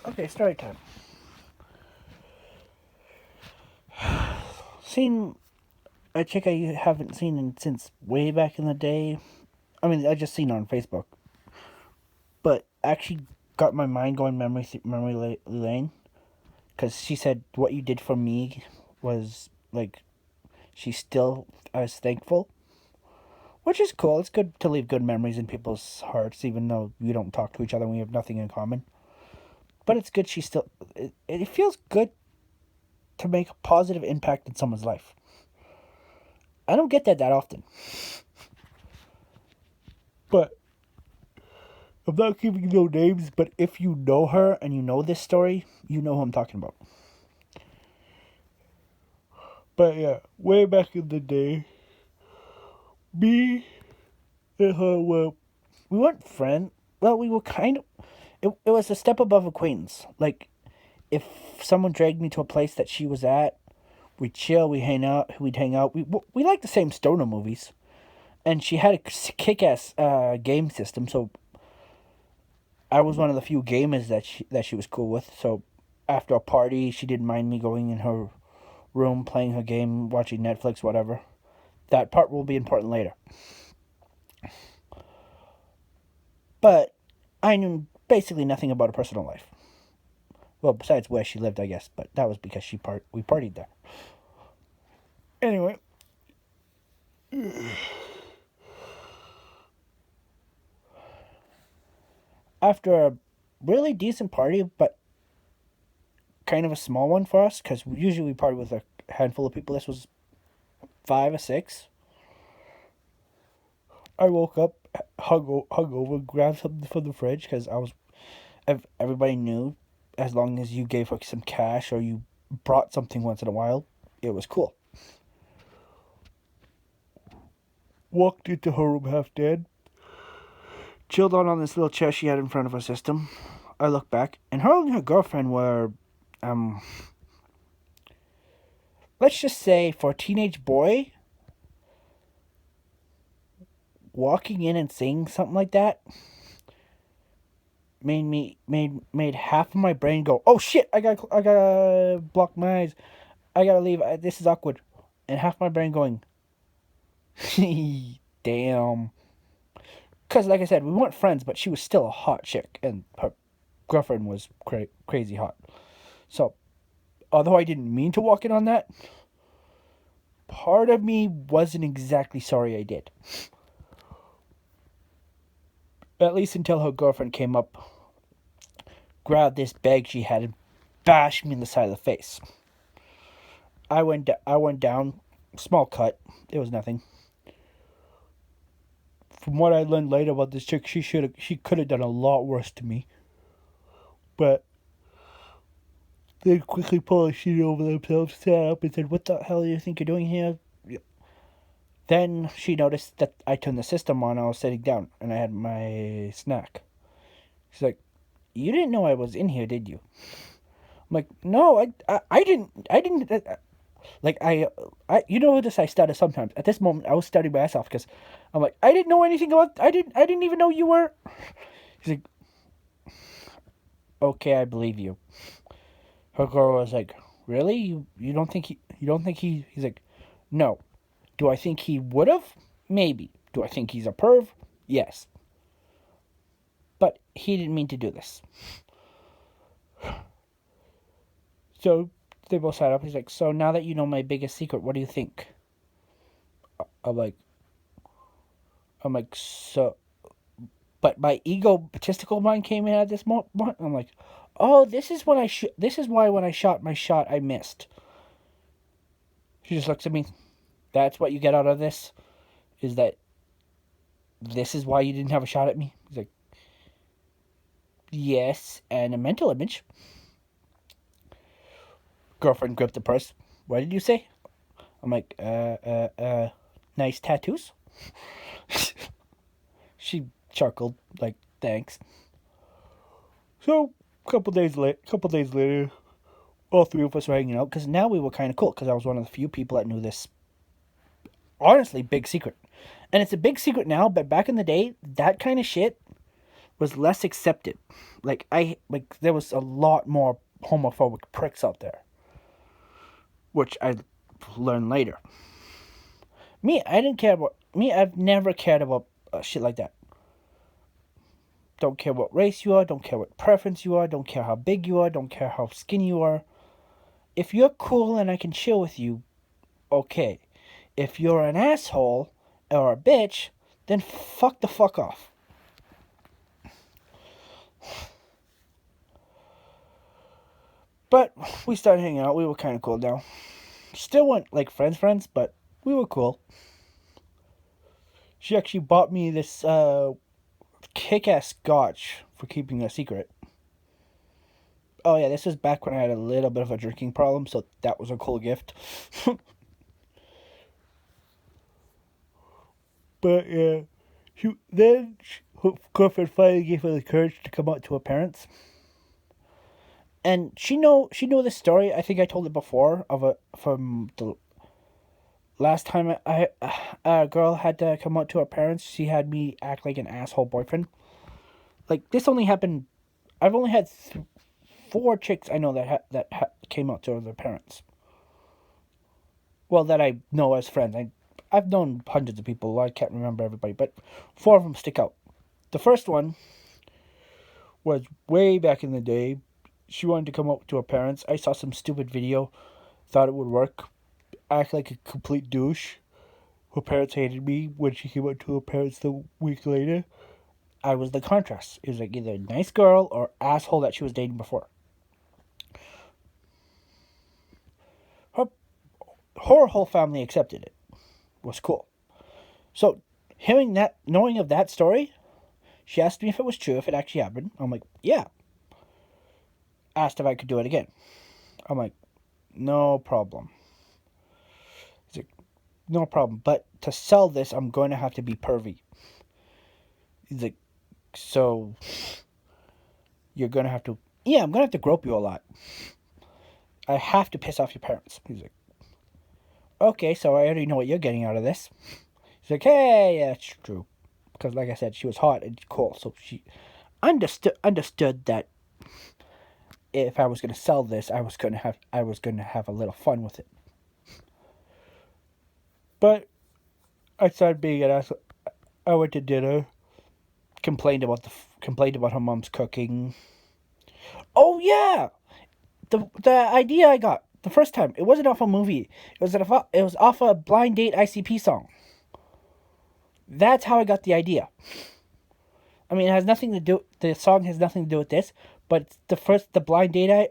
Okay, story time. Seen a chick I haven't seen since way back in the day. I mean, I just seen her on Facebook, but actually got my mind going memory lane because she said what you did for me was like she's still as thankful, which is cool. It's good to leave good memories in people's hearts, even though we don't talk to each other and we have nothing in common. But it's good she still. It feels good to make a positive impact in someone's life. I don't get that often. But I'm not giving no names, but if you know her and you know this story, you know who I'm talking about. But yeah, way back in the day, me and her were, we weren't friends. Well, we were kind of, it was a step above acquaintance. Like, if someone dragged me to a place that she was at, we'd chill, we'd hang out. We like the same stoner movies. And she had a kick-ass game system, so I was one of the few gamers that she was cool with. So after a party, she didn't mind me going in her room, playing her game, watching Netflix, whatever. That part will be important later. But I knew basically nothing about her personal life. Well, besides where she lived, I guess. But that was because we partied there. Anyway, after a really decent party, but kind of a small one for us, because usually we party with a handful of people. This was 5 or 6. I woke up, hung over, grabbed something from the fridge because everybody knew as long as you gave her some cash or you brought something once in a while, it was cool. Walked into her room half dead, chilled on this little chair she had in front of her system. I look back, and her and her girlfriend were, um, let's just say for a teenage boy, walking in and saying something like that made half of my brain go, oh shit, I gotta block my eyes, I gotta leave, this is awkward, and half my brain going, damn, because like I said, we weren't friends, but she was still a hot chick, and her girlfriend was crazy hot. So although I didn't mean to walk in on that, part of me wasn't exactly sorry I did. At least until her girlfriend came up, grabbed this bag she had, and bashed me in the side of the face. I went down, small cut. It was nothing. From what I learned later about this chick, she could have done a lot worse to me. But they quickly pulled a sheet over themselves, sat up, and said, "What the hell do you think you're doing here?" Then she noticed that I turned the system on. I was sitting down, and I had my snack. She's like, "You didn't know I was in here, did you?" I'm like, "No, I didn't." Like you know this, I stutter sometimes. At this moment, I was stuttering myself because I'm like, I didn't know anything about. I didn't even know you were. He's like, okay, I believe you. Her girl was like, really? You don't think you don't think he's like, no. Do I think he would have? Maybe. Do I think he's a perv? Yes. But he didn't mean to do this. So they both sat up. He's like, so now that you know my biggest secret, what do you think? I'm like, so. But my egotistical mind came in at this moment. I'm like, oh, this is when This is why when I shot my shot, I missed. She just looks at me. That's what you get out of this. Is that this is why you didn't have a shot at me? He's like, yes, and a mental image. Girlfriend gripped the purse. What did you say? I'm like, nice tattoos. She chuckled, like, thanks. So, couple days later, all three of us were hanging out because now we were kind of cool because I was one of the few people that knew this, honestly, big secret. And it's a big secret now, but back in the day, that kind of shit, was less accepted. Like there was a lot more homophobic pricks out there, which I learned later. I didn't care about me. I've never cared about shit like that. Don't care what race you are. Don't care what preference you are. Don't care how big you are. Don't care how skinny you are. If you're cool and I can chill with you, okay. If you're an asshole or a bitch, then fuck the fuck off. But we started hanging out. We were kind of cool now. Still weren't like friends, but we were cool. She actually bought me this kick-ass scotch for keeping a secret. Oh yeah, this was back when I had a little bit of a drinking problem, so that was a cool gift. But yeah, her girlfriend finally gave her the courage to come out to her parents, and she knew this story. I think I told it before from the last time a girl had to come out to her parents. She had me act like an asshole boyfriend. Like this only happened. I've only had 4 chicks I know that came out to their parents. Well, that I know as friends. I've known hundreds of people. I can't remember everybody, but 4 of them stick out. The first one was way back in the day. She wanted to come up to her parents. I saw some stupid video, thought it would work. Act like a complete douche. Her parents hated me when she came up to her parents the week later. I was the contrast. It was like either a nice girl or asshole that she was dating before. Her whole family accepted it. It was cool. So, knowing of that story, she asked me if it was true, if it actually happened. I'm like, yeah. Asked if I could do it again. I'm like, no problem. He's like, no problem. But to sell this, I'm going to have to be pervy. He's like, so you're going to have to, yeah, I'm going to have to grope you a lot. I have to piss off your parents. He's like, okay, so I already know what you're getting out of this. He's like, hey, yeah, it's true. Because like I said, she was hot and cool. So she understood that if I was going to sell this, I was going to have a little fun with it. But I started being an asshole. I went to dinner, complained about her mom's cooking. Oh yeah, the idea I got the first time, it wasn't off a movie. It was off a Blind Date ICP song. That's how I got the idea. I mean, it has nothing to do. The song has nothing to do with this, but the first date idea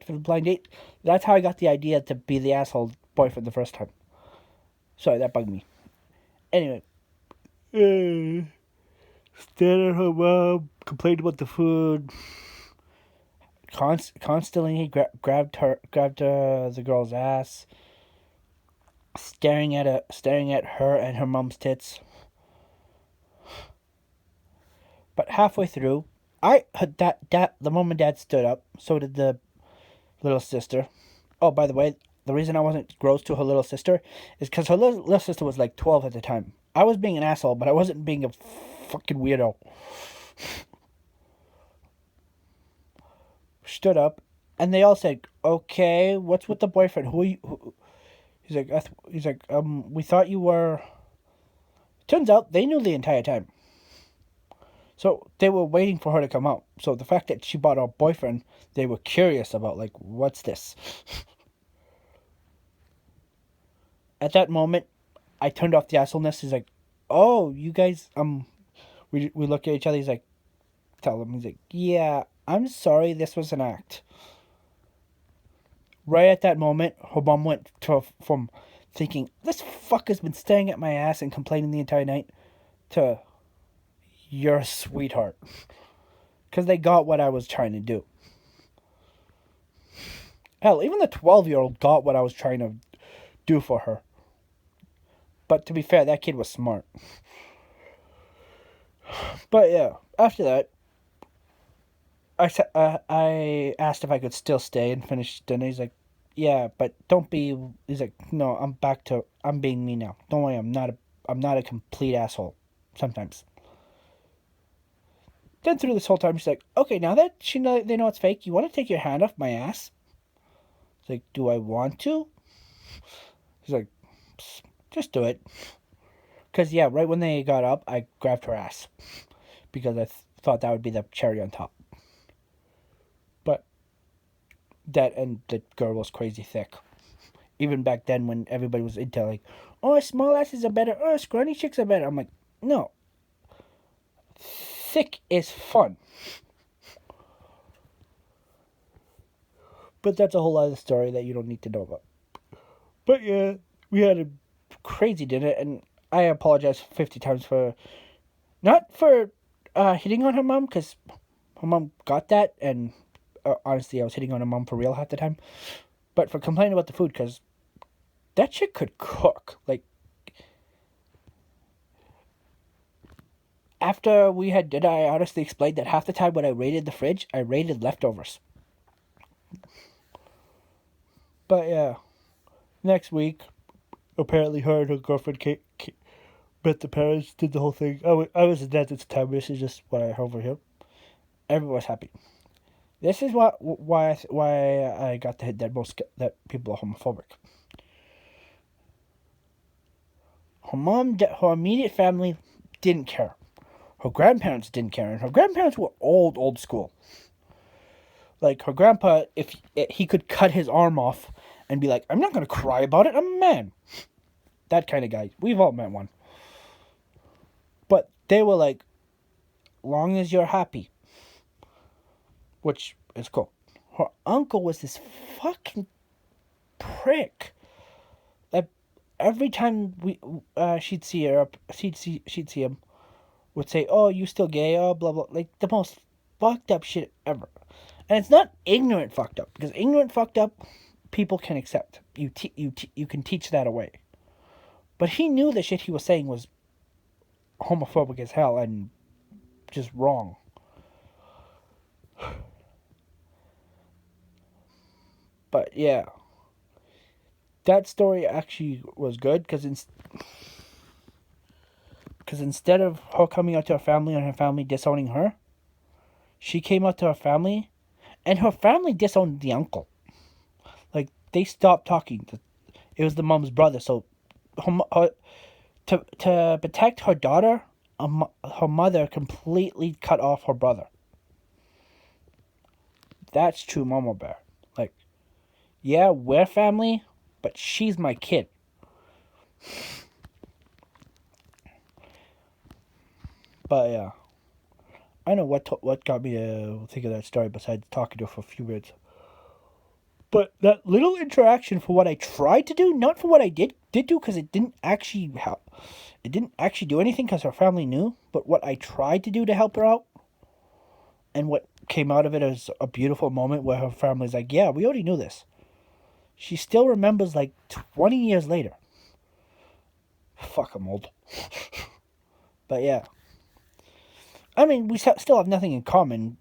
for the blind date. That's how I got the idea to be the asshole boyfriend the first time. Sorry, that bugged me. Anyway, stared at her mom, complained about the food. Constantly grabbed the girl's ass, staring at her and her mom's tits. But halfway through, the mom and dad stood up. So did the little sister. Oh, by the way, the reason I wasn't gross to her little sister is because her little sister was like 12 at the time. I was being an asshole, but I wasn't being a fucking weirdo. Stood up, and they all said, "Okay, what's with the boyfriend? Who are you?" He's like, we thought you were. Turns out they knew the entire time. So they were waiting for her to come out. So the fact that she bought a boyfriend, they were curious about, like, what's this? At that moment, I turned off the assholeness. He's like, oh, you guys, we look at each other. He's like, tell him. He's like, yeah, I'm sorry, this was an act. Right at that moment, her mom went from thinking, this fucker's been staring at my ass and complaining the entire night, to, you're a sweetheart. Because they got what I was trying to do. Hell, even the 12-year-old got what I was trying to do for her. But to be fair, that kid was smart. But yeah, after that, I asked if I could still stay and finish dinner. He's like, yeah, but don't be. He's like, no, I'm being me now. Don't worry, I'm not a complete asshole. Sometimes. then through this whole time, she's like, okay, now that they know it's fake, you want to take your hand off my ass? It's like, do I want to? He's like, just do it. Because, yeah, right when they got up, I grabbed her ass. Because I thought that would be the cherry on top. But and the girl was crazy thick. Even back then when everybody was into like, oh, small asses are better, oh, scrawny chicks are better. I'm like, no. Thick is fun. But that's a whole other story that you don't need to know about. But yeah, we had a crazy dinner, and I apologize 50 times for, not for hitting on her mom, because her mom got that, and honestly, I was hitting on her mom for real half the time, but for complaining about the food, because that chick could cook. Like, after we had dinner, I honestly explained that half the time when I raided the fridge, I raided leftovers. But yeah, next week, apparently her and her girlfriend met the parents, did the whole thing. I was in that at the time. This is just what I overheard. Everyone was happy. This is why I got the hit that people are homophobic. Her immediate family didn't care. Her grandparents didn't care, and her grandparents were old school. Like, her grandpa, if he could cut his arm off and be like, I'm not going to cry about it, I'm a man. That kind of guy. We've all met one. But they were like, long as you're happy. Which is cool. Her uncle was this fucking prick. Like, every time she'd see him, would say, oh, you still gay, oh, blah, blah. Like, the most fucked up shit ever. And it's not ignorant fucked up, because ignorant fucked up people can accept. You can teach that away. But he knew the shit he was saying was homophobic as hell and just wrong. But yeah, that story actually was good, because instead of her coming out to her family and her family disowning her, she came out to her family, and her family disowned the uncle. Like, they stopped talking. It was the mom's brother, so to protect her daughter, her mother completely cut off her brother. That's true mama bear. Like, yeah, we're family, but she's my kid. But yeah, I know what got me to think of that story besides talking to her for a few minutes. But that little interaction, for what I tried to do, not for what I did do, because it didn't actually help. It didn't actually do anything because her family knew. But what I tried to do to help her out, and what came out of it is a beautiful moment where her family's like, yeah, we already knew this. She still remembers, like, 20 years later. Fuck, I'm old. But yeah. I mean, we still have nothing in common.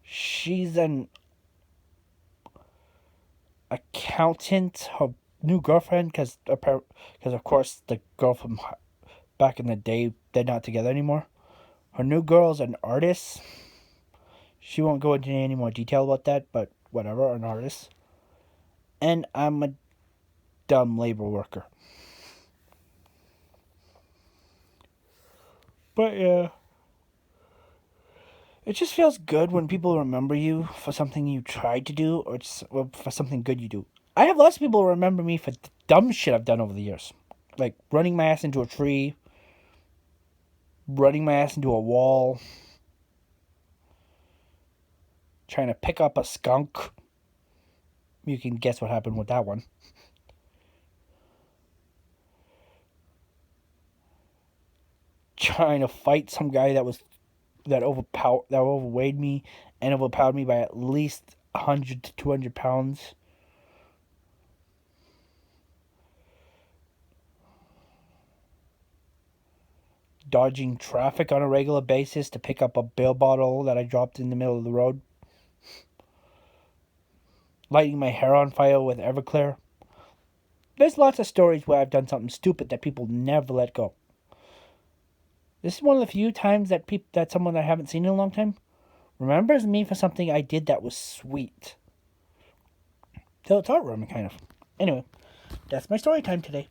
She's an accountant. Her new girlfriend, because of course the girl from back in the day, they're not together anymore. Her new girl's an artist. She won't go into any more detail about that, but whatever, an artist. And I'm a dumb labor worker. But yeah. It just feels good when people remember you for something you tried to do, or for something good you do. I have lots of people remember me for dumb shit I've done over the years. Like running my ass into a tree, running my ass into a wall, trying to pick up a skunk. You can guess what happened with that one. Trying to fight some guy that overweighed me and overpowered me by at least 100 to 200 pounds. Dodging traffic on a regular basis to pick up a beer bottle that I dropped in the middle of the road. Lighting my hair on fire with Everclear. There's lots of stories where I've done something stupid that people never let go. This is one of the few times that someone I haven't seen in a long time remembers me for something I did that was sweet. So it's heartwarming, kind of. Anyway, that's my story time today.